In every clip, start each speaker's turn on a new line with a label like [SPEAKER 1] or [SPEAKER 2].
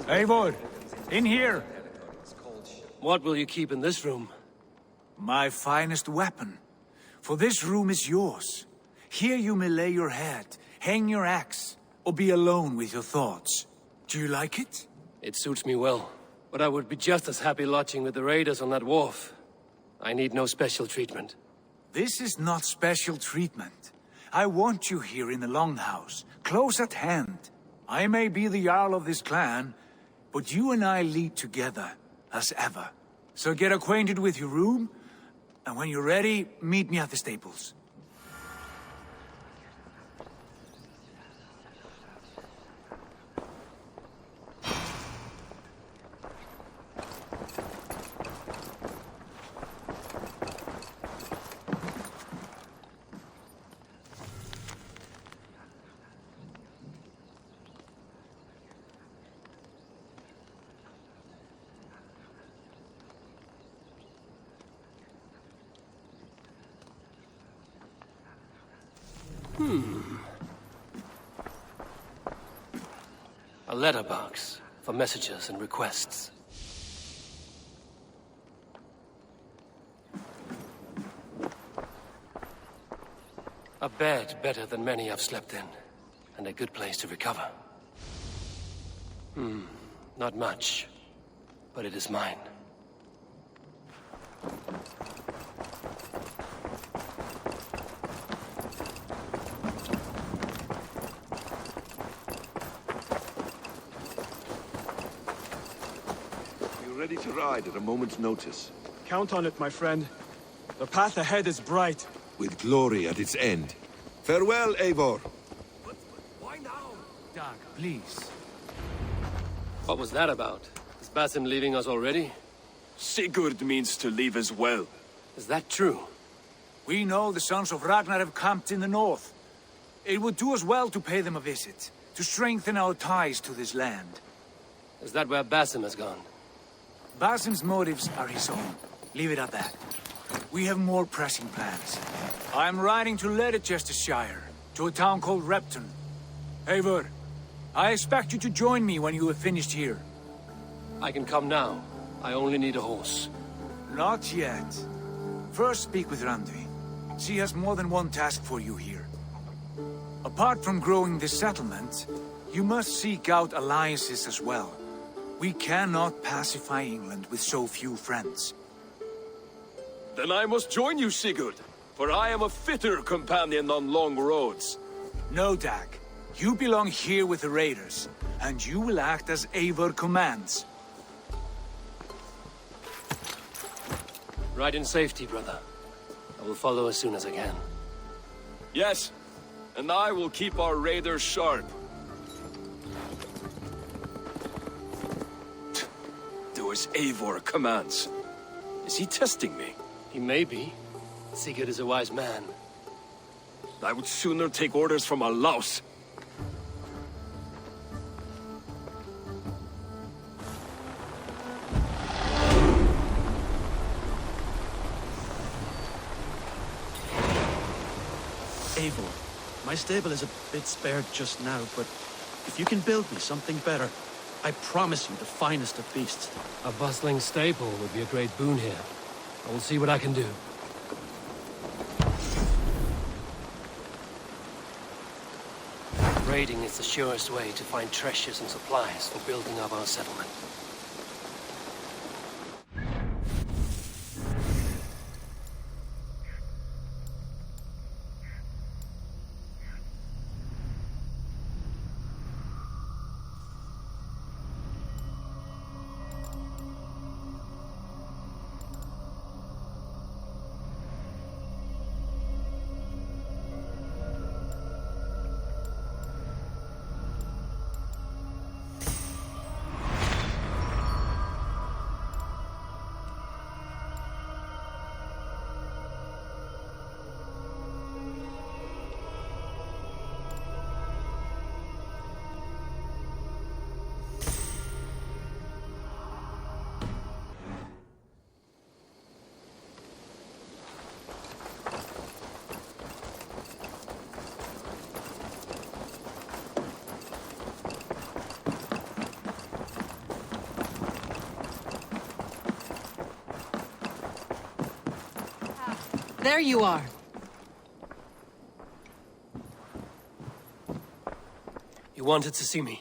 [SPEAKER 1] Eivor, in here!
[SPEAKER 2] What will you keep in this room?
[SPEAKER 1] My finest weapon. For this room is yours. Here you may lay your head, hang your axe, or be alone with your thoughts. Do you like it?
[SPEAKER 2] It suits me well, but I would be just as happy lodging with the raiders on that wharf. I need no special treatment.
[SPEAKER 1] This is not special treatment. I want you here in the Longhouse, close at hand. I may be the Jarl of this clan, but you and I lead together, as ever. So get acquainted with your room, and when you're ready, meet me at the stables.
[SPEAKER 2] A letterbox for messages and requests. A bed better than many I've slept in, and a good place to recover. Not much, but it is mine.
[SPEAKER 3] Ready to ride at a moment's notice.
[SPEAKER 4] Count on it, my friend. The path ahead is bright.
[SPEAKER 3] With glory at its end. Farewell, Eivor.
[SPEAKER 2] But why now?
[SPEAKER 1] Dag, please.
[SPEAKER 2] What was that about? Is Basim leaving us already?
[SPEAKER 4] Sigurd means to leave as well.
[SPEAKER 2] Is that true?
[SPEAKER 1] We know the sons of Ragnar have camped in the north. It would do us well to pay them a visit, to strengthen our ties to this land.
[SPEAKER 2] Is that where Basim has gone?
[SPEAKER 1] Basim's motives are his own. Leave it at that. We have more pressing plans. I'm riding to Leicestershire, to a town called Repton. Eivor, I expect you to join me when you have finished here.
[SPEAKER 2] I can come now. I only need a horse.
[SPEAKER 1] Not yet. First speak with Randvi. She has more than one task for you here. Apart from growing this settlement, you must seek out alliances as well. We cannot pacify England with so few friends.
[SPEAKER 4] Then I must join you, Sigurd, for I am a fitter companion on long roads.
[SPEAKER 1] No, Dag. You belong here with the raiders, and you will act as Eivor commands.
[SPEAKER 2] Ride in safety, brother. I will follow as soon as I can.
[SPEAKER 4] Yes, and I will keep our raiders sharp. Do as Eivor commands. Is he testing me?
[SPEAKER 2] He may be. Sigurd is a wise man.
[SPEAKER 4] I would sooner take orders from a louse.
[SPEAKER 5] Eivor, my stable is a bit spared just now, but if you can build me something better, I promise you the finest of beasts.
[SPEAKER 2] A bustling stable would be a great boon here. I will see what I can do. Raiding is the surest way to find treasures and supplies for building up our settlement.
[SPEAKER 6] There you are.
[SPEAKER 2] You wanted to see me?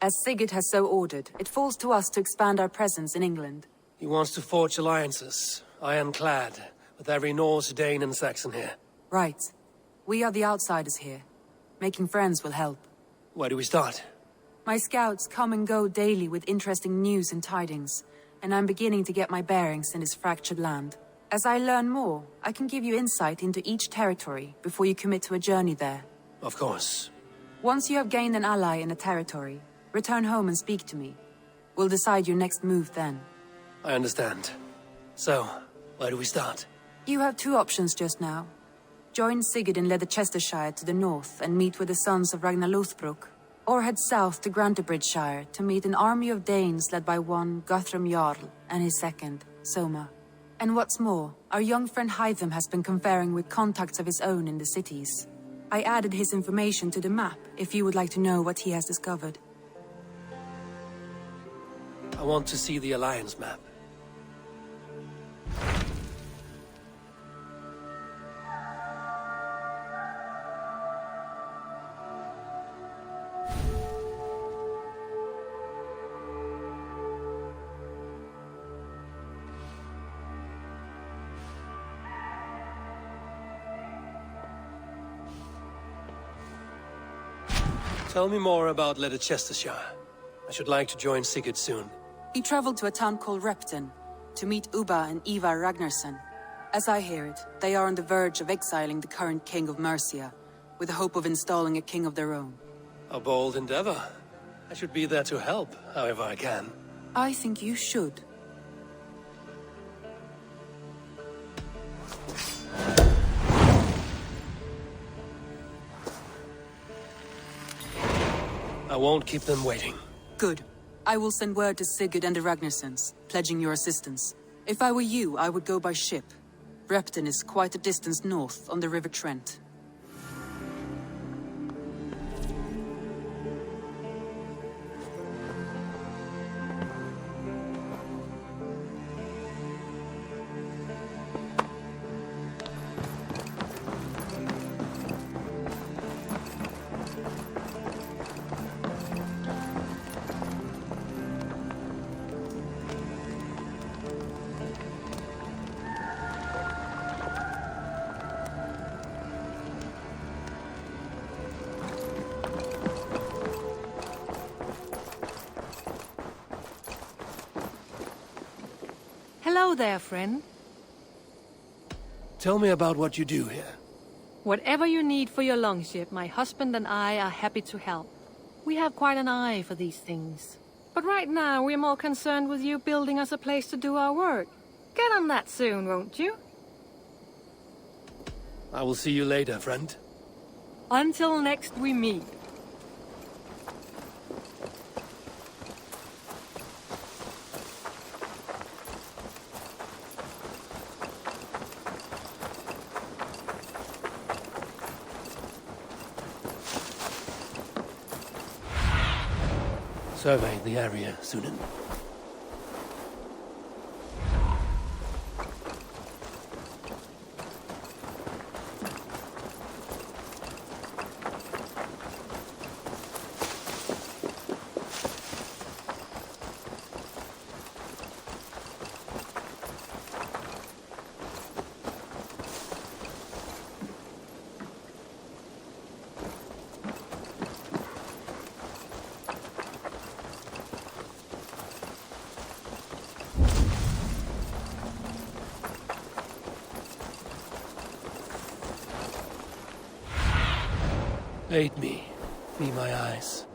[SPEAKER 6] As Sigurd has so ordered, it falls to us to expand our presence in England.
[SPEAKER 2] He wants to forge alliances, ironclad, with every Norse, Dane and Saxon here.
[SPEAKER 6] Right. We are the outsiders here. Making friends will help.
[SPEAKER 2] Where do we start?
[SPEAKER 6] My scouts come and go daily with interesting news and tidings, and I'm beginning to get my bearings in this fractured land. As I learn more, I can give you insight into each territory before you commit to a journey there.
[SPEAKER 2] Of course.
[SPEAKER 6] Once you have gained an ally in a territory, return home and speak to me. We'll decide your next move then.
[SPEAKER 2] I understand. So, where do we start?
[SPEAKER 6] You have two options just now. Join Sigurd in Leicestershire to the north and meet with the sons of Ragnar Lothbrok, or head south to Grantebridgeshire to meet an army of Danes led by one Guthrum Jarl and his second, Soma. And what's more, our young friend Hytham has been conferring with contacts of his own in the cities. I added his information to the map if you would like to know what he has discovered.
[SPEAKER 2] I want to see the Alliance map. Tell me more about Leicestershire. I should like to join Sigurd soon.
[SPEAKER 6] He traveled to a town called Repton to meet Ubba and Eivor Ragnarsson. As I hear it, they are on the verge of exiling the current king of Mercia, with the hope of installing a king of their own.
[SPEAKER 2] A bold endeavor. I should be there to help, however I can.
[SPEAKER 6] I think you should.
[SPEAKER 2] I won't keep them waiting.
[SPEAKER 6] Good. I will send word to Sigurd and the Ragnarssons, pledging your assistance. If I were you, I would go by ship. Repton is quite a distance north on the River Trent.
[SPEAKER 7] Hello there, friend.
[SPEAKER 2] Tell me about what you do here.
[SPEAKER 7] Whatever you need for your longship, my husband and I are happy to help. We have quite an eye for these things. But right now, we're more concerned with you building us a place to do our work. Get on that soon, won't you?
[SPEAKER 2] I will see you later, friend.
[SPEAKER 7] Until next we meet.
[SPEAKER 2] Survey the area, Sunan. Aid me. Be my eyes.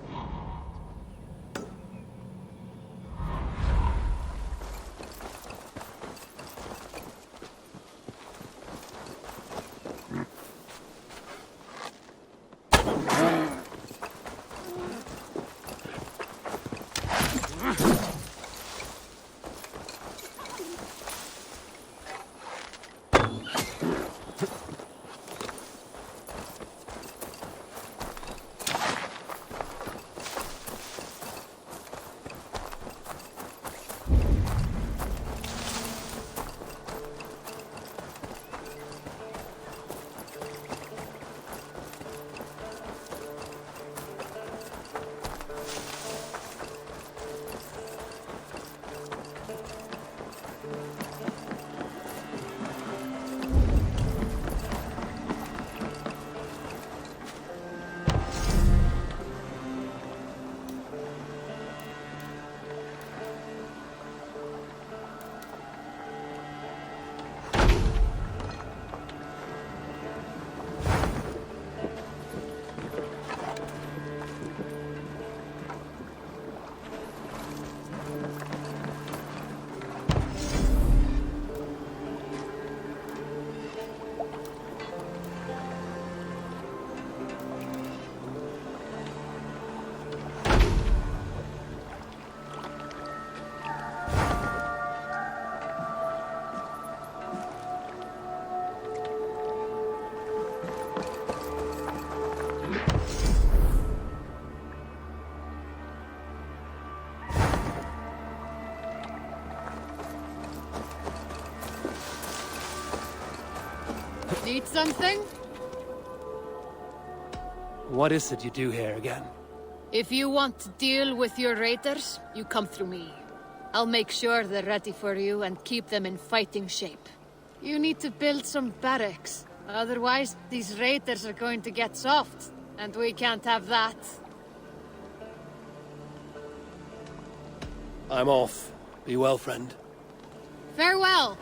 [SPEAKER 7] Need something?
[SPEAKER 2] What is it you do here again?
[SPEAKER 7] If you want to deal with your raiders, you come through me. I'll make sure they're ready for you and keep them in fighting shape. You need to build some barracks. Otherwise, these raiders are going to get soft. And we can't have that.
[SPEAKER 2] I'm off. Be well, friend.
[SPEAKER 7] Farewell!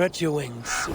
[SPEAKER 2] Stretch your wings.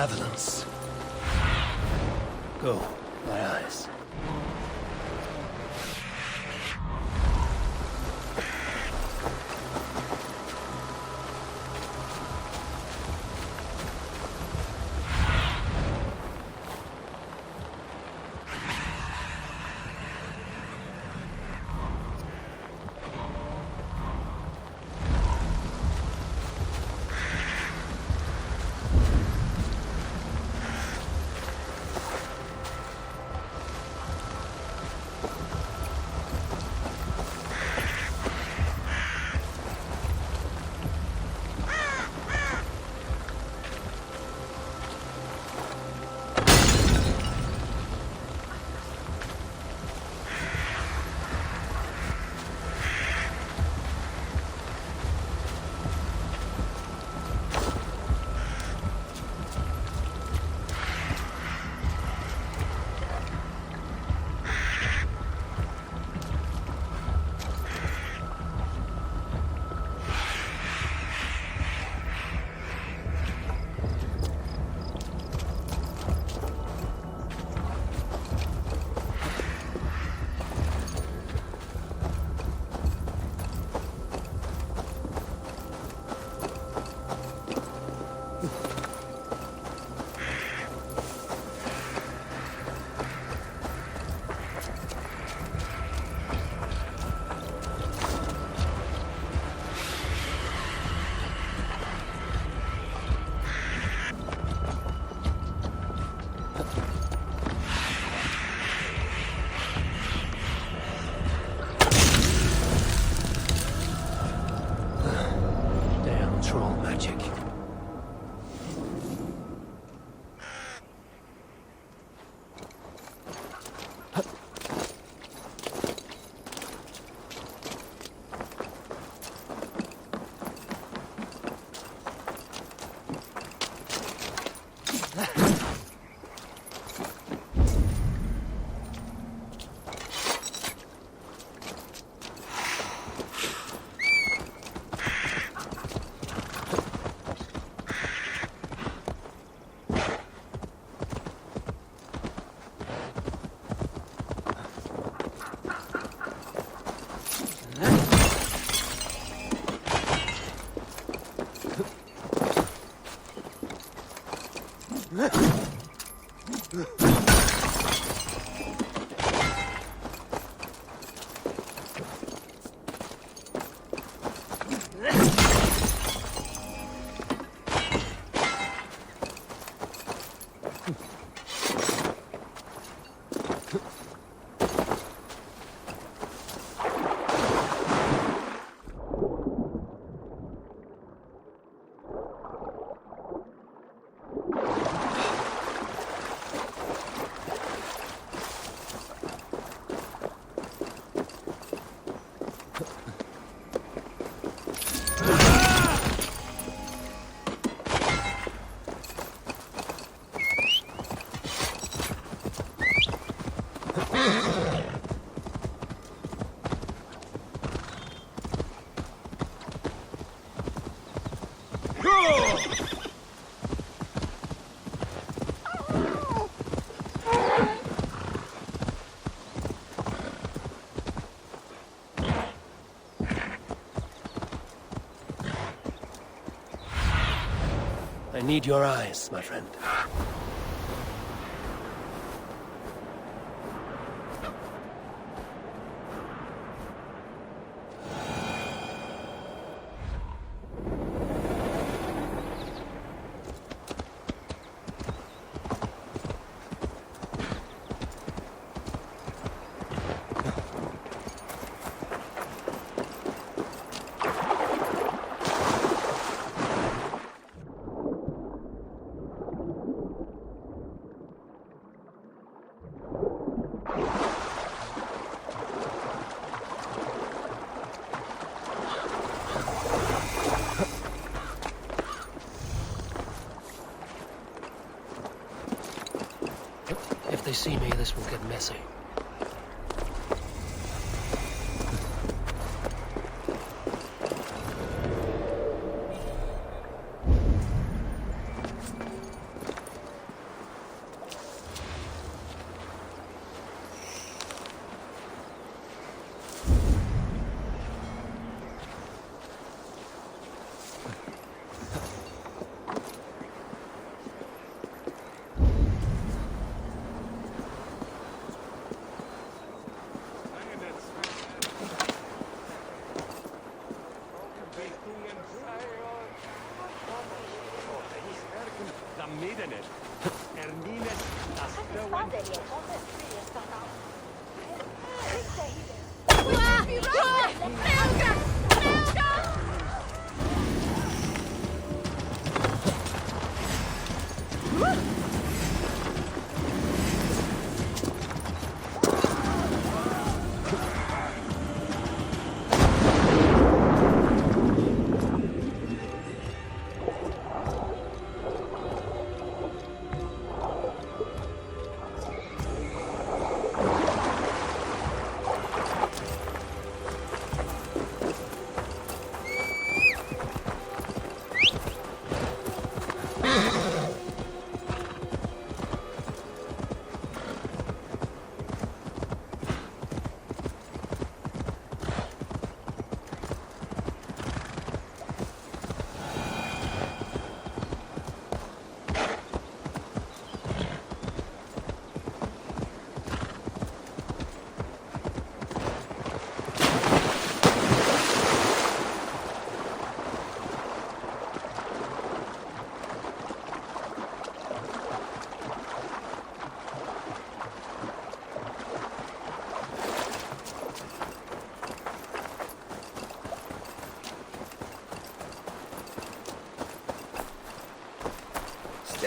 [SPEAKER 2] malevolence. Go, my eyes. I need your eyes, my friend. If they see me, this will get messy.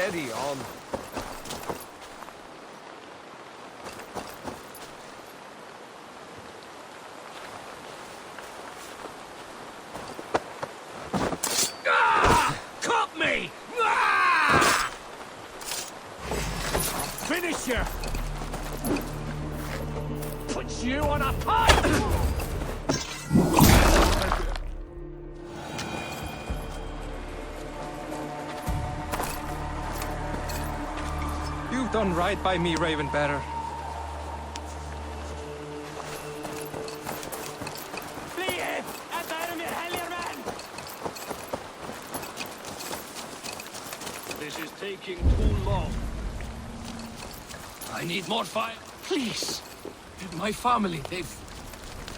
[SPEAKER 8] Steady on.
[SPEAKER 1] Caught me! Ah! I'll finish you! Put you on a pipe!
[SPEAKER 8] You've done right by me, Raven Better.
[SPEAKER 2] This is taking too long. I need more fire. Please. My family, they've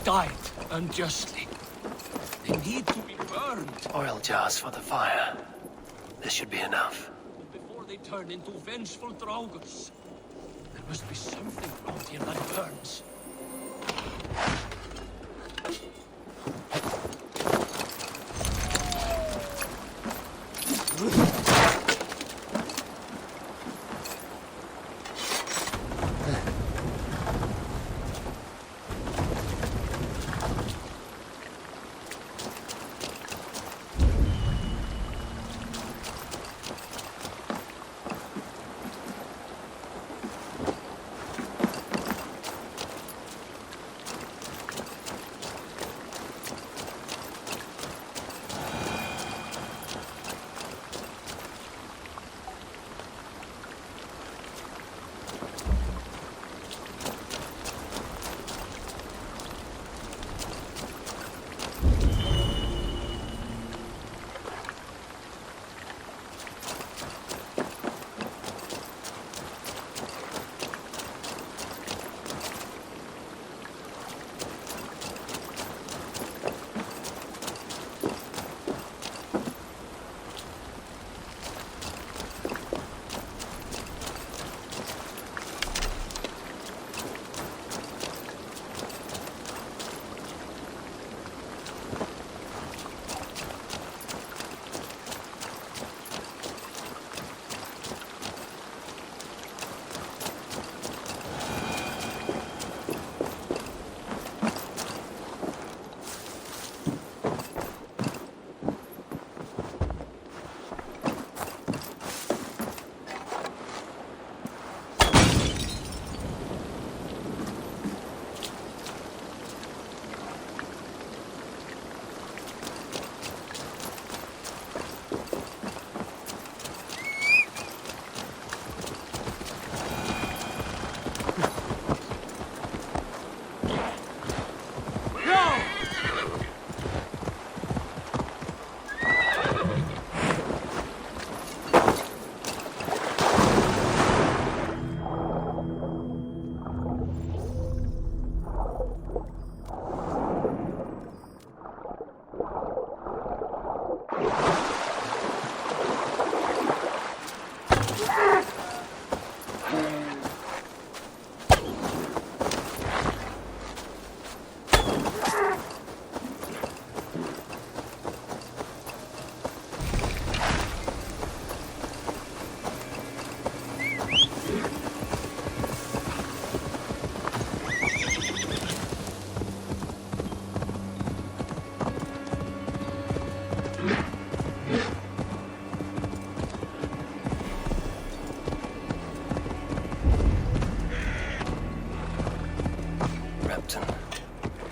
[SPEAKER 2] died unjustly. They need to be burned.
[SPEAKER 9] Oil jars for the fire. This should be enough.
[SPEAKER 2] Before they turn into vengeful draugrs. There must be something around here that burns.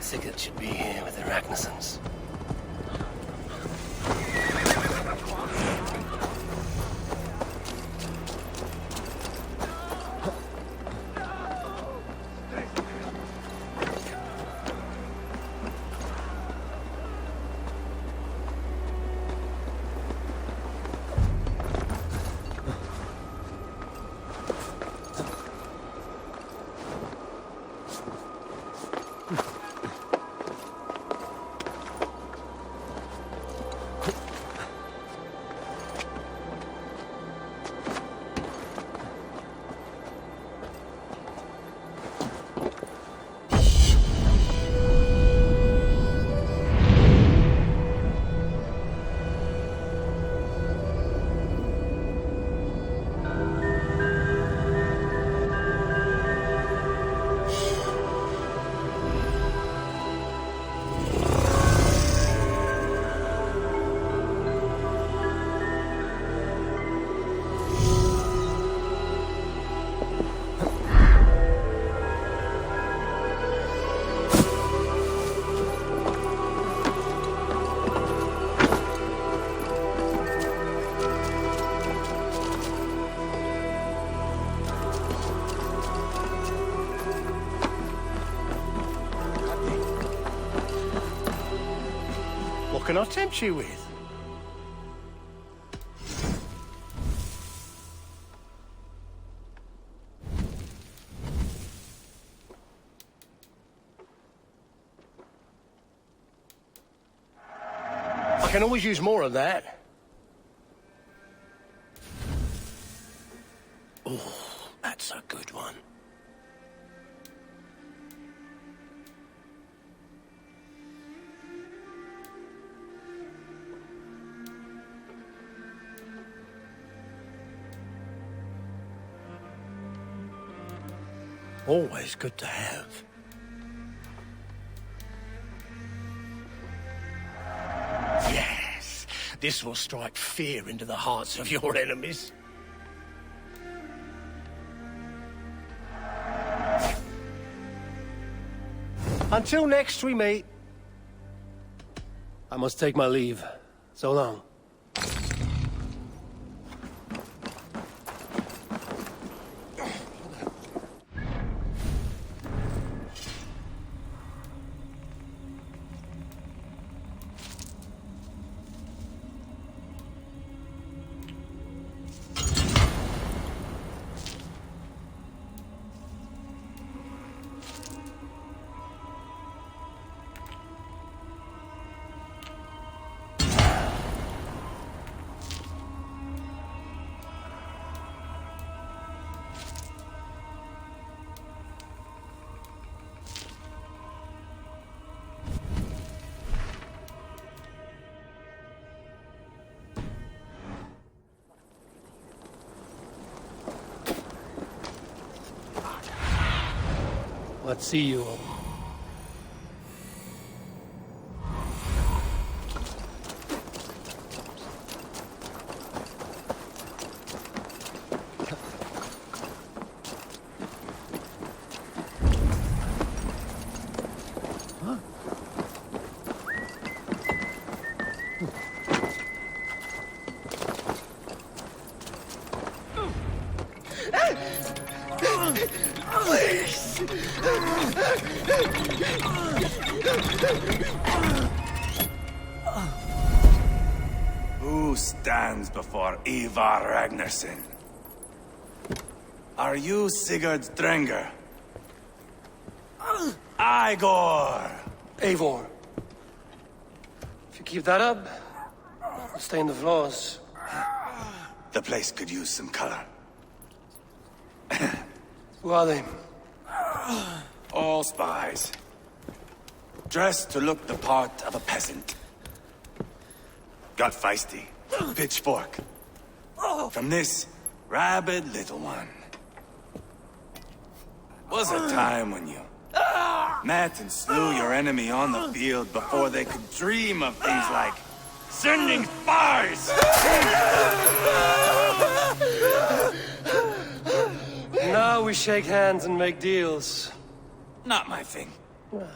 [SPEAKER 9] Seagate should be here with the Ragnarsons. What can I tempt you with? I can always use more of that. Oh, that's a good one. Always good to have. Yes, this will strike fear into the hearts of your enemies. Until next we meet, I must take my leave. So long. Let's see you.
[SPEAKER 1] Who stands before Eivor Ragnarsson? Are you Sigurd Drenger? Eivor!
[SPEAKER 9] Eivor. If you keep that up, I'll stay in the floors.
[SPEAKER 1] The place could use some color.
[SPEAKER 9] Who are they?
[SPEAKER 1] All spies. Dressed to look the part of a peasant. Got feisty. Pitchfork. From this rabid little one. Was a time when you met and slew your enemy on the field before they could dream of things like sending spies!
[SPEAKER 9] Now we shake hands and make deals.
[SPEAKER 1] Not my thing.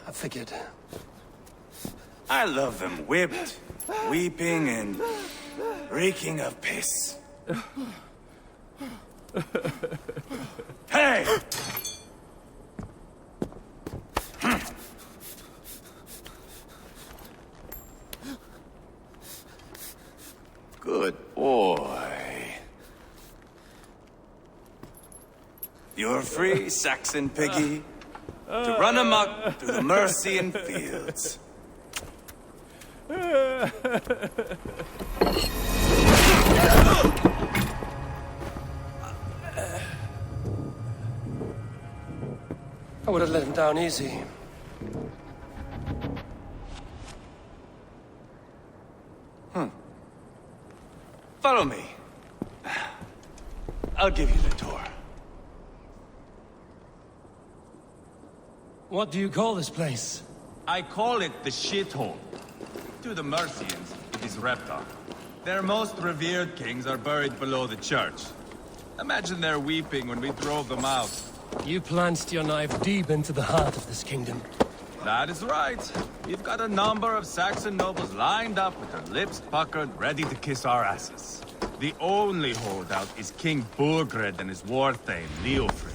[SPEAKER 9] I figured.
[SPEAKER 1] I love them whipped, weeping, and reeking of piss. Hey! Good boy. You're free, Saxon piggy, to run amok through the Mercian fields.
[SPEAKER 9] I would have let him down easy.
[SPEAKER 1] Follow me. I'll give you the tour.
[SPEAKER 9] What do you call this place?
[SPEAKER 10] I call it the shithole. To the Mercians, it is Reptar. Their most revered kings are buried below the church. Imagine their weeping when we drove them out.
[SPEAKER 9] You plunged your knife deep into the heart of this kingdom.
[SPEAKER 10] That is right. We've got a number of Saxon nobles lined up with their lips puckered, ready to kiss our asses. The only holdout is King Burgred and his war thane, Leofrid.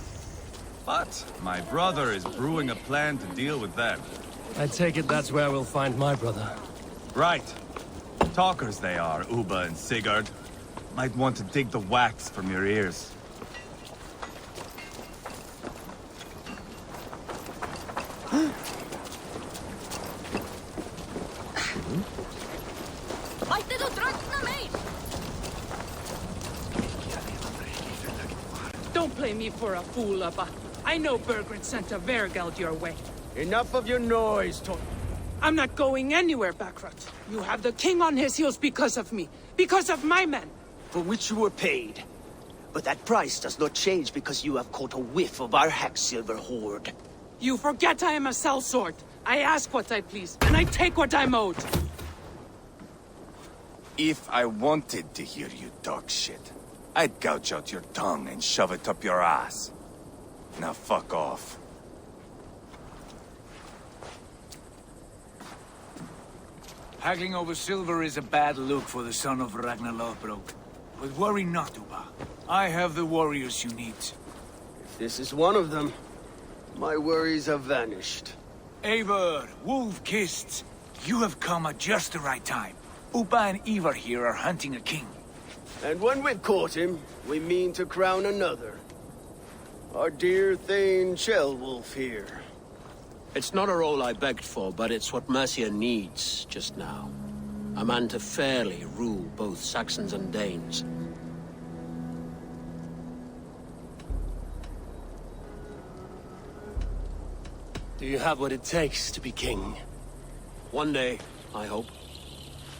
[SPEAKER 10] But my brother is brewing a plan to deal with them.
[SPEAKER 9] I take it that's where we'll find my brother.
[SPEAKER 10] Right. Talkers they are, Uba and Sigurd. Might want to dig the wax from your ears.
[SPEAKER 11] Don't play me for a fool, Abba. I know Burgred sent a Vergeld your way.
[SPEAKER 2] Enough of your noise,
[SPEAKER 11] I'm not going anywhere, Backrot. You have the king on his heels because of me. Because of my men.
[SPEAKER 2] For which you were paid. But that price does not change because you have caught a whiff of our Hacksilver hoard.
[SPEAKER 11] You forget I am a sellsword. I ask what I please, and I take what I'm owed.
[SPEAKER 10] If I wanted to hear you talk shit, I'd gouge out your tongue and shove it up your ass. Now fuck off.
[SPEAKER 1] Haggling over silver is a bad look for the son of Ragnar Lothbrok. But worry not, Uba. I have the warriors you need.
[SPEAKER 2] If this is one of them, my worries have vanished.
[SPEAKER 1] Eivor, Wolf-Kissed, you have come at just the right time. Uba and Eivor here are hunting a king.
[SPEAKER 2] And when we've caught him, we mean to crown another. Our dear Thane Shellwolf here.
[SPEAKER 12] It's not a role I begged for, but it's what Mercia needs just now. A man to fairly rule both Saxons and Danes.
[SPEAKER 9] Do you have what it takes to be king?
[SPEAKER 12] One day, I hope.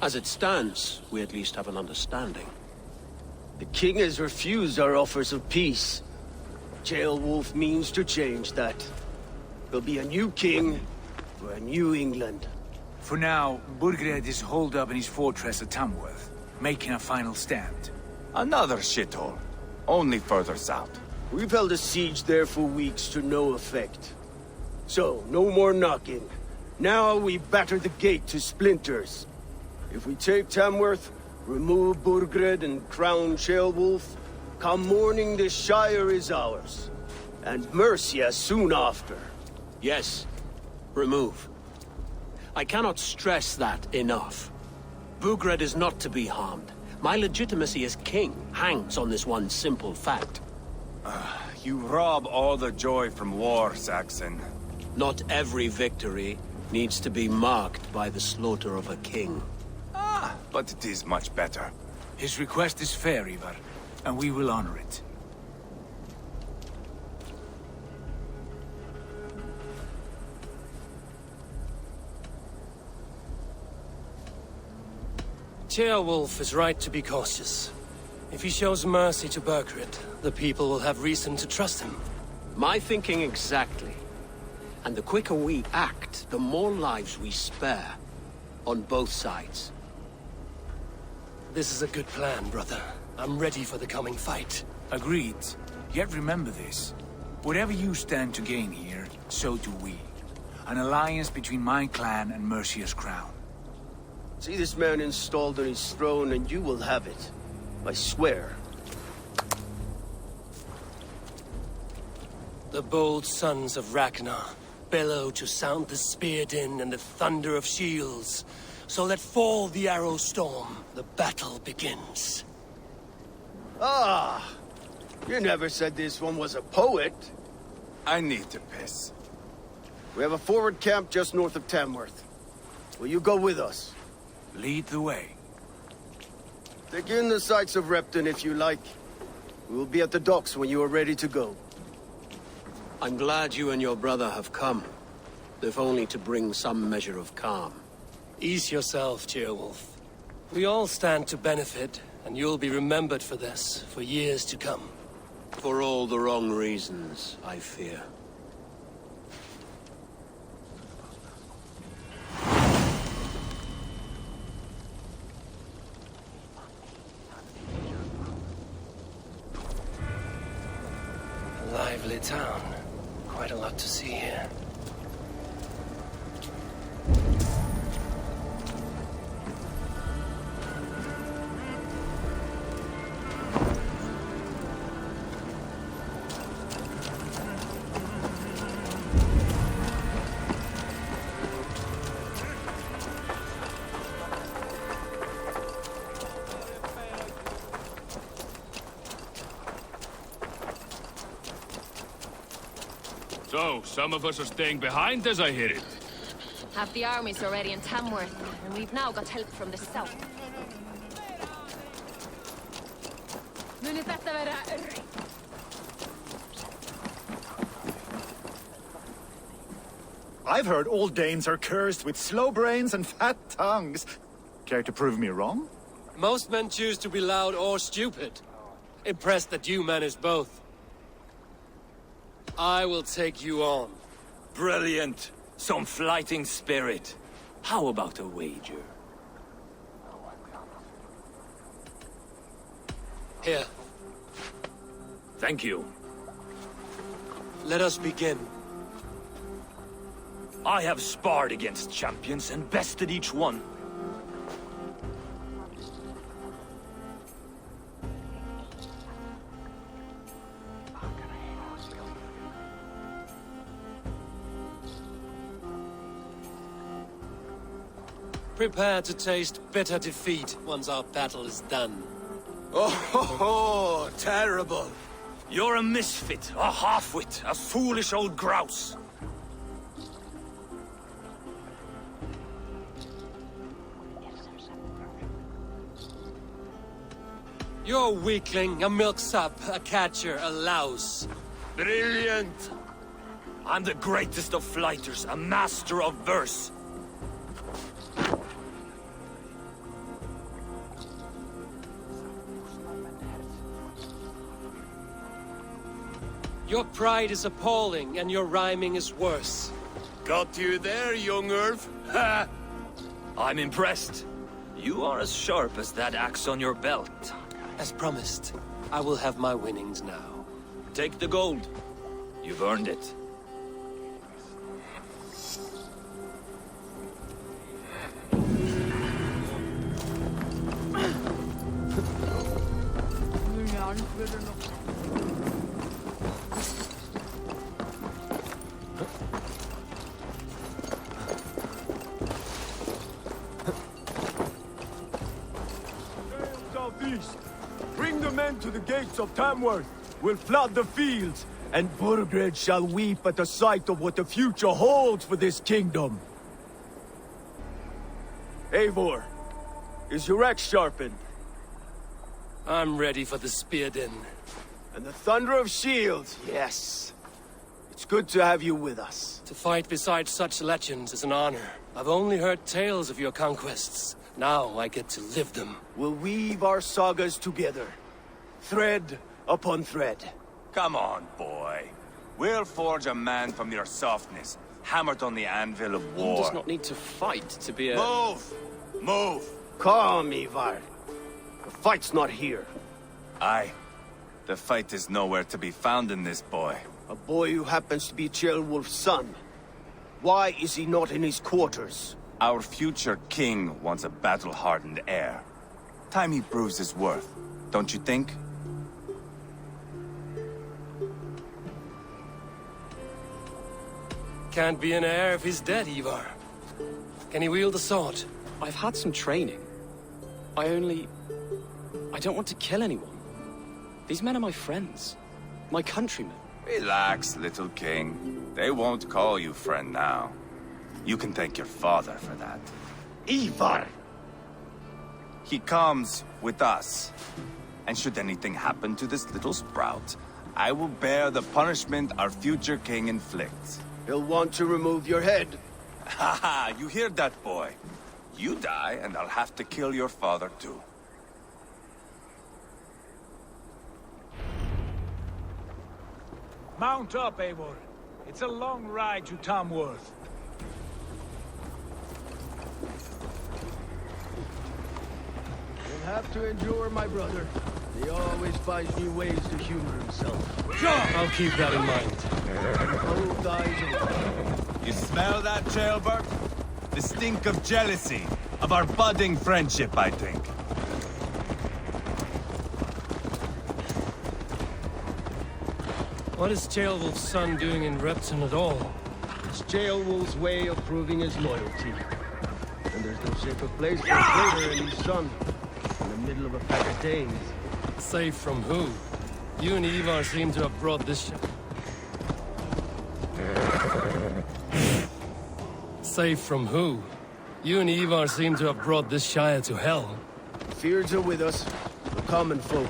[SPEAKER 12] As it stands, we at least have an understanding.
[SPEAKER 2] The king has refused our offers of peace. Jailwolf means to change that. There'll be a new king for a new England.
[SPEAKER 1] For now, Burgred is holed up in his fortress at Tamworth, making a final stand.
[SPEAKER 10] Another shithole. Only further south.
[SPEAKER 2] We've held a siege there for weeks to no effect. So, no more knocking. Now we batter the gate to splinters. If we take Tamworth, remove Burgred and crown Shellwolf, come morning the Shire is ours. And Mercia soon after.
[SPEAKER 12] Yes, remove. I cannot stress that enough. Burgred is not to be harmed. My legitimacy as king hangs on this one simple fact.
[SPEAKER 10] You rob all the joy from war, Saxon.
[SPEAKER 12] Not every victory needs to be marked by the slaughter of a king.
[SPEAKER 10] But it is much better.
[SPEAKER 1] His request is fair, Eivor, and we will honor it.
[SPEAKER 9] Ceolwulf is right to be cautious. If he shows mercy to Burgred, the people will have reason to trust him.
[SPEAKER 12] My thinking exactly. And the quicker we act, the more lives we spare. On both sides.
[SPEAKER 9] This is a good plan, brother. I'm ready for the coming fight.
[SPEAKER 1] Agreed. Yet remember this. Whatever you stand to gain here, so do we. An alliance between my clan and Mercia's crown.
[SPEAKER 2] See this man installed on his throne and you will have it. I swear.
[SPEAKER 9] The bold sons of Ragnar bellow to sound the spear din and the thunder of shields. So let fall the arrow storm. The battle begins.
[SPEAKER 2] Ah! You never said this one was a poet.
[SPEAKER 10] I need to piss.
[SPEAKER 2] We have a forward camp just north of Tamworth. Will you go with us?
[SPEAKER 1] Lead the way.
[SPEAKER 2] Take in the sights of Repton if you like. We will be at the docks when you are ready to go.
[SPEAKER 12] I'm glad you and your brother have come. If only to bring some measure of calm.
[SPEAKER 9] Ease yourself, Ceolwulf. We all stand to benefit, and you'll be remembered for this, for years to come.
[SPEAKER 12] For all the wrong reasons, I fear.
[SPEAKER 9] A lively town. Quite a lot to see here.
[SPEAKER 4] So, some of us are staying behind as I hear it.
[SPEAKER 13] Half the army's already in Tamworth, and we've now got help from the south.
[SPEAKER 14] I've heard all Danes are cursed with slow brains and fat tongues. Care to prove me wrong?
[SPEAKER 9] Most men choose to be loud or stupid. Impressed that you manage both. I will take you on.
[SPEAKER 12] Brilliant. Some fighting spirit. How about a wager?
[SPEAKER 9] Here.
[SPEAKER 12] Thank you.
[SPEAKER 9] Let us begin.
[SPEAKER 12] I have sparred against champions and bested each one.
[SPEAKER 9] Prepare to taste bitter defeat once our battle is done.
[SPEAKER 12] Oh, terrible. You're a misfit, a half-wit, a foolish old grouse.
[SPEAKER 9] You're a weakling, a milksop, a catcher, a louse.
[SPEAKER 12] Brilliant. I'm the greatest of flighters, a master of verse.
[SPEAKER 9] Your pride is appalling, and your rhyming is worse.
[SPEAKER 12] Got you there, young Irv. Ha! I'm impressed. You are as sharp as that axe on your belt.
[SPEAKER 9] As promised, I will have my winnings now.
[SPEAKER 12] Take the gold. You've earned it.
[SPEAKER 2] Southeast. Bring the men to the gates of Tamworth. We'll flood the fields, and Burgred shall weep at the sight of what the future holds for this kingdom. Eivor, is your axe sharpened?
[SPEAKER 9] I'm ready for the spear din.
[SPEAKER 2] And the thunder of shields, yes. It's good to have you with us.
[SPEAKER 9] To fight beside such legends is an honor. I've only heard tales of your conquests. Now I get to live them.
[SPEAKER 2] We'll weave our sagas together. Thread upon thread.
[SPEAKER 10] Come on, boy. We'll forge a man from your softness, hammered on the anvil of war.
[SPEAKER 12] One does not need to fight to be a...
[SPEAKER 10] Move! Move!
[SPEAKER 2] Calm, Eivor. The fight's not here.
[SPEAKER 10] Aye. The fight is nowhere to be found in this boy.
[SPEAKER 2] A boy who happens to be Ceolwulf's son. Why is he not in his quarters?
[SPEAKER 10] Our future king wants a battle-hardened heir. Time he proves his worth, don't you think?
[SPEAKER 9] Can't be an heir if he's dead, Eivor. Can he wield a sword?
[SPEAKER 15] I've had some training. I don't want to kill anyone. These men are my friends. My countrymen.
[SPEAKER 10] Relax, little king. They won't call you friend now. You can thank your father for that.
[SPEAKER 2] Eivor!
[SPEAKER 10] He comes with us. And should anything happen to this little sprout, I will bear the punishment our future king inflicts.
[SPEAKER 2] He'll want to remove your head.
[SPEAKER 10] Ha ha, you hear that, boy? You die, and I'll have to kill your father, too.
[SPEAKER 1] Mount up, Eivor. It's a long ride to Tamworth.
[SPEAKER 2] You'll have to endure, my brother. He always finds new ways to humor himself.
[SPEAKER 9] I'll keep that in mind.
[SPEAKER 2] Both eyes open.
[SPEAKER 10] You smell that, jailbird? The stink of jealousy, of our budding friendship, I think.
[SPEAKER 9] What is Ceolwulf's son doing in Repton at all?
[SPEAKER 2] It's Ceolwulf's way of proving his loyalty. And there's no safer place for a traitor and his son. In the middle of a pack of Danes.
[SPEAKER 9] Safe from who? You and Eivor seem to have brought this ship. Safe from who? You and Eivor seem to have brought this Shire to hell.
[SPEAKER 2] Fears are with us, the common folk.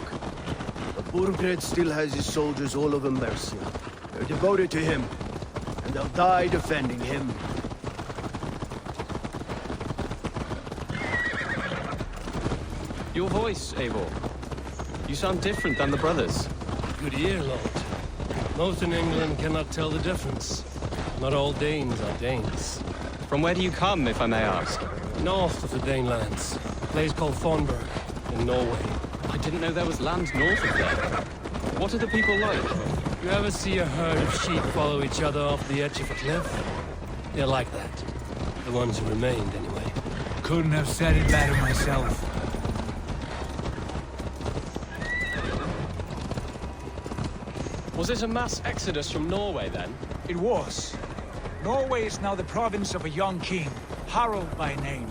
[SPEAKER 2] But Burgred still has his soldiers all over Mercia. They're devoted to him, and they'll die defending him.
[SPEAKER 15] Your voice, Eivor. You sound different than the brothers.
[SPEAKER 9] Good ear, Lord. Most in England cannot tell the difference. Not all Danes are Danes.
[SPEAKER 15] From where do you come, if I may ask?
[SPEAKER 9] North of the Danelands. A place called Thornburg, in Norway.
[SPEAKER 15] I didn't know there was land north of there. What are the people like?
[SPEAKER 9] You ever see a herd of sheep follow each other off the edge of a cliff? They're like that. The ones who remained, anyway.
[SPEAKER 1] Couldn't have said it better myself.
[SPEAKER 15] Was it a mass exodus from Norway, then?
[SPEAKER 1] It was. Norway is now the province of a young king, Harald by name.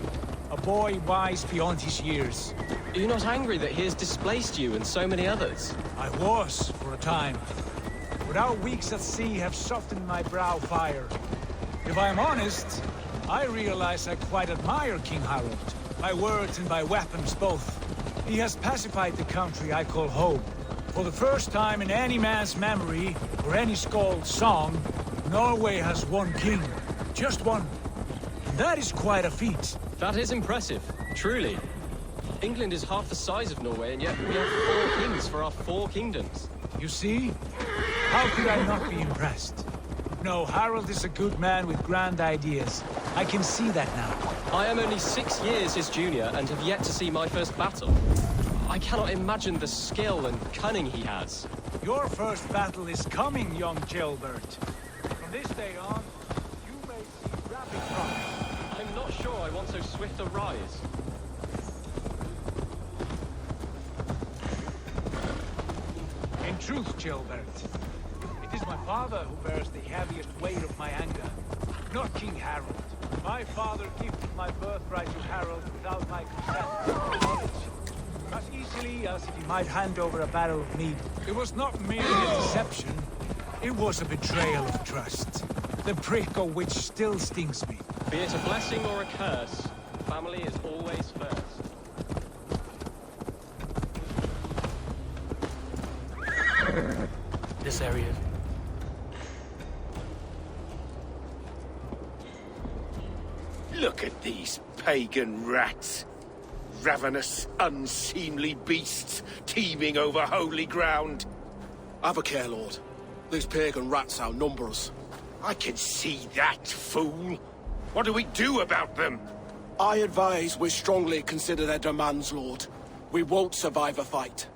[SPEAKER 1] A boy wise beyond his years.
[SPEAKER 15] Are you not angry that he has displaced you and so many others?
[SPEAKER 1] I was, for a time. But our weeks at sea have softened my brow fire. If I'm honest, I realize I quite admire King Harald. By words and by weapons both. He has pacified the country I call home. For the first time in any man's memory, or any skald's song, Norway has one king. Just one. And that is quite a feat.
[SPEAKER 15] That is impressive, truly. England is half the size of Norway, and yet we have 4 kings for our 4 kingdoms.
[SPEAKER 1] You see? How could I not be impressed? No, Harald is a good man with grand ideas. I can see that now.
[SPEAKER 15] I am only 6 years his junior, and have yet to see my first battle. I cannot imagine the skill and cunning he has.
[SPEAKER 1] Your first battle is coming, young Gilbert. From this day on, you may see rapid progress.
[SPEAKER 15] I'm not sure I want so swift a rise.
[SPEAKER 1] In truth, Gilbert, it is my father who bears the heaviest weight of my anger, not King Harald. My father gifted my birthright to Harald without my consent or knowledge. As easily as if he might hand over a barrel of mead. It was not merely a deception, it was a betrayal of trust. The prick of which still stings me.
[SPEAKER 15] Be it a blessing or a curse, family is always first.
[SPEAKER 9] This area.
[SPEAKER 16] Look at these pagan rats. Ravenous, unseemly beasts teeming over holy ground.
[SPEAKER 17] Have a care, Lord. These pagan rats outnumber us.
[SPEAKER 16] I can see that, fool. What do we do about them?
[SPEAKER 17] I advise we strongly consider their demands, Lord. We won't survive a fight.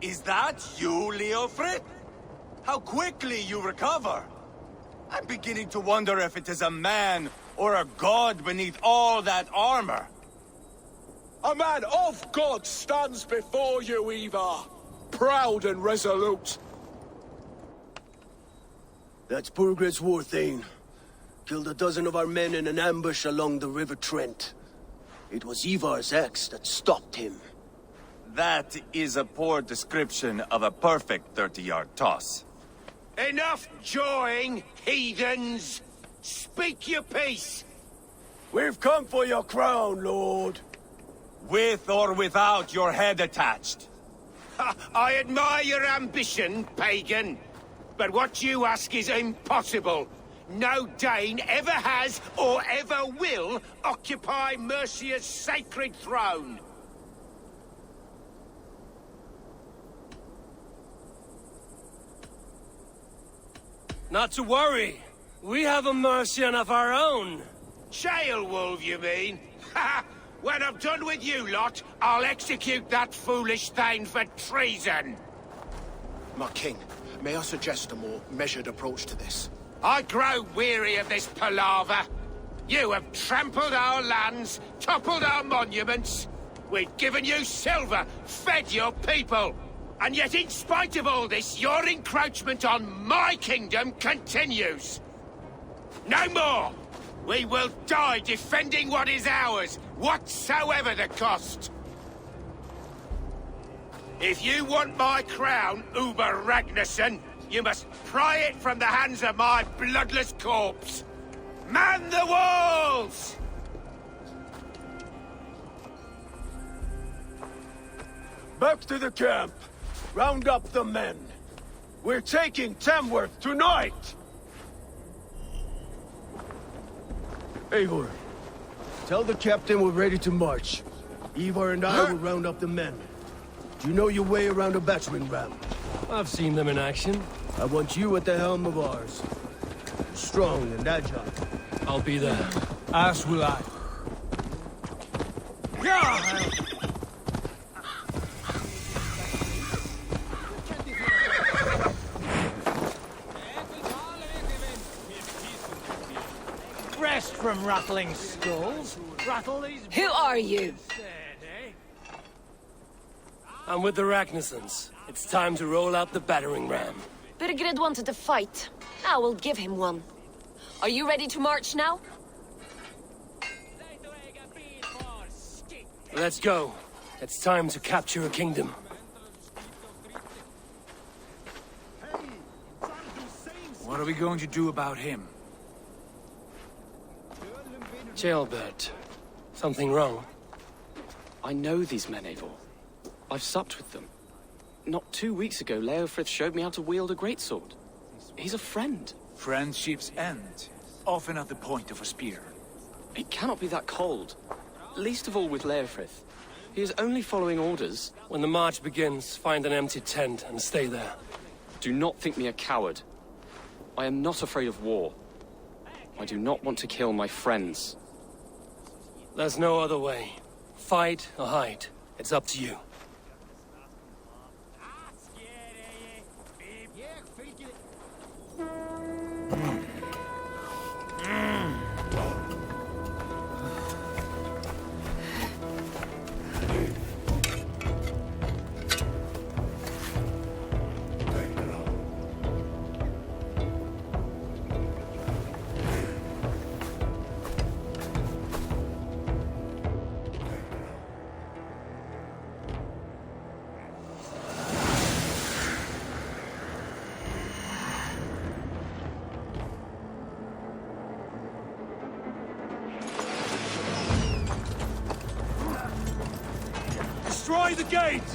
[SPEAKER 18] Is that you, Leofrid? How quickly you recover! I'm beginning to wonder if it is a man or a god beneath all that armor.
[SPEAKER 17] A man of God stands before you, Eivor. Proud and resolute.
[SPEAKER 2] That's Burgred's war thane. Killed a dozen of our men in an ambush along the River Trent. It was Eivor's axe that stopped him.
[SPEAKER 18] That is a poor description of a perfect 30-yard toss.
[SPEAKER 16] Enough jawing, heathens! Speak your piece!
[SPEAKER 2] We've come for your crown, Lord.
[SPEAKER 18] With or without your head attached.
[SPEAKER 16] I admire your ambition, pagan. But what you ask is impossible. No Dane ever has or ever will occupy Mercia's sacred throne.
[SPEAKER 9] Not to worry. We have a Mercian of our own.
[SPEAKER 16] Wolf, you mean? Ha! When I'm done with you lot, I'll execute that foolish thing for treason.
[SPEAKER 17] My king, may I suggest a more measured approach to this?
[SPEAKER 16] I grow weary of this palaver. You have trampled our lands, toppled our monuments. We've given you silver, fed your people. And yet, in spite of all this, your encroachment on my kingdom continues. No more! We will die defending what is ours, whatsoever the cost. If you want my crown, Uber Ragnarsson, you must pry it from the hands of my bloodless corpse.
[SPEAKER 2] Man the walls! Back to the camp. Round up the men. We're taking Tamworth tonight! Eivor, tell the captain we're ready to march. Eivor and I will round up the men. Do you know your way around a battering ram?
[SPEAKER 9] I've seen them in action.
[SPEAKER 2] I want you at the helm of ours. Strong and agile.
[SPEAKER 9] I'll be there.
[SPEAKER 10] As will I.
[SPEAKER 19] Rest from rattling skulls. Rattle these...
[SPEAKER 13] Who are you?
[SPEAKER 9] I'm with the Ragnarsons. It's time to roll out the battering ram.
[SPEAKER 13] Burgred wanted to fight. Now we'll give him one. Are you ready to march now?
[SPEAKER 9] Let's go. It's time to capture a kingdom.
[SPEAKER 1] What are we going to do about him?
[SPEAKER 9] Jailbird. Something wrong?
[SPEAKER 15] I know these men, Eivor. I've supped with them. Not 2 weeks ago, Leofrith showed me how to wield a greatsword. He's a friend.
[SPEAKER 1] Friendships end, often at the point of a spear.
[SPEAKER 15] It cannot be that cold. Least of all with Leofrith. He is only following orders.
[SPEAKER 9] When the march begins, find an empty tent and stay there.
[SPEAKER 15] Do not think me a coward. I am not afraid of war. I do not want to kill my friends.
[SPEAKER 9] There's no other way. Fight or hide. It's up to you.
[SPEAKER 2] Destroy the gate!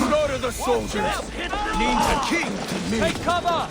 [SPEAKER 2] Slaughter the soldiers! Means a king to me!
[SPEAKER 19] Take cover!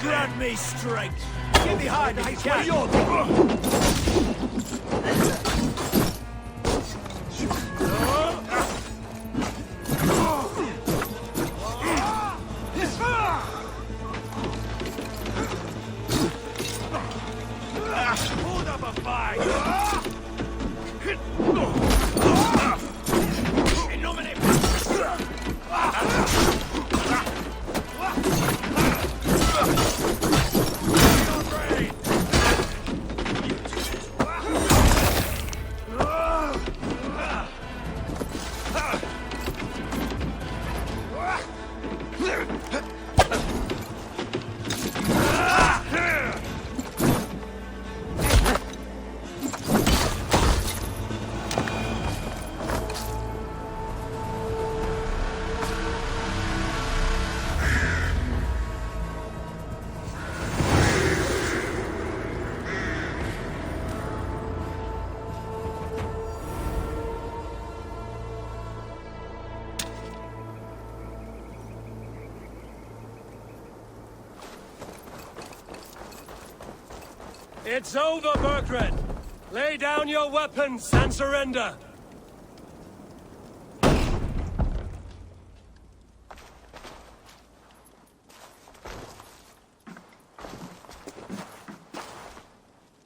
[SPEAKER 19] Grant me strength! Get behind me, you
[SPEAKER 16] Hold up a fight!
[SPEAKER 9] It's over, Burgred! Lay down your weapons and surrender!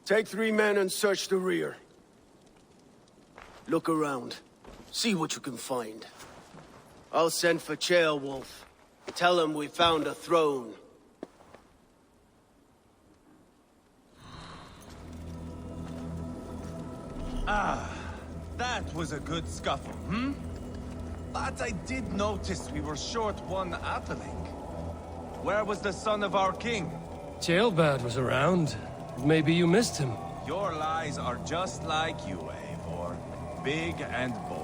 [SPEAKER 2] Take 3 men and search the rear. Look around. See what you can find. I'll send for Ceolwulf. Tell him we found a throne.
[SPEAKER 10] Ah, that was a good scuffle, hmm? But I did notice we were short one atheling. Where was the son of our king?
[SPEAKER 9] Ceolbad was around. Maybe you missed him.
[SPEAKER 10] Your lies are just like you, Eivor. Big and bold.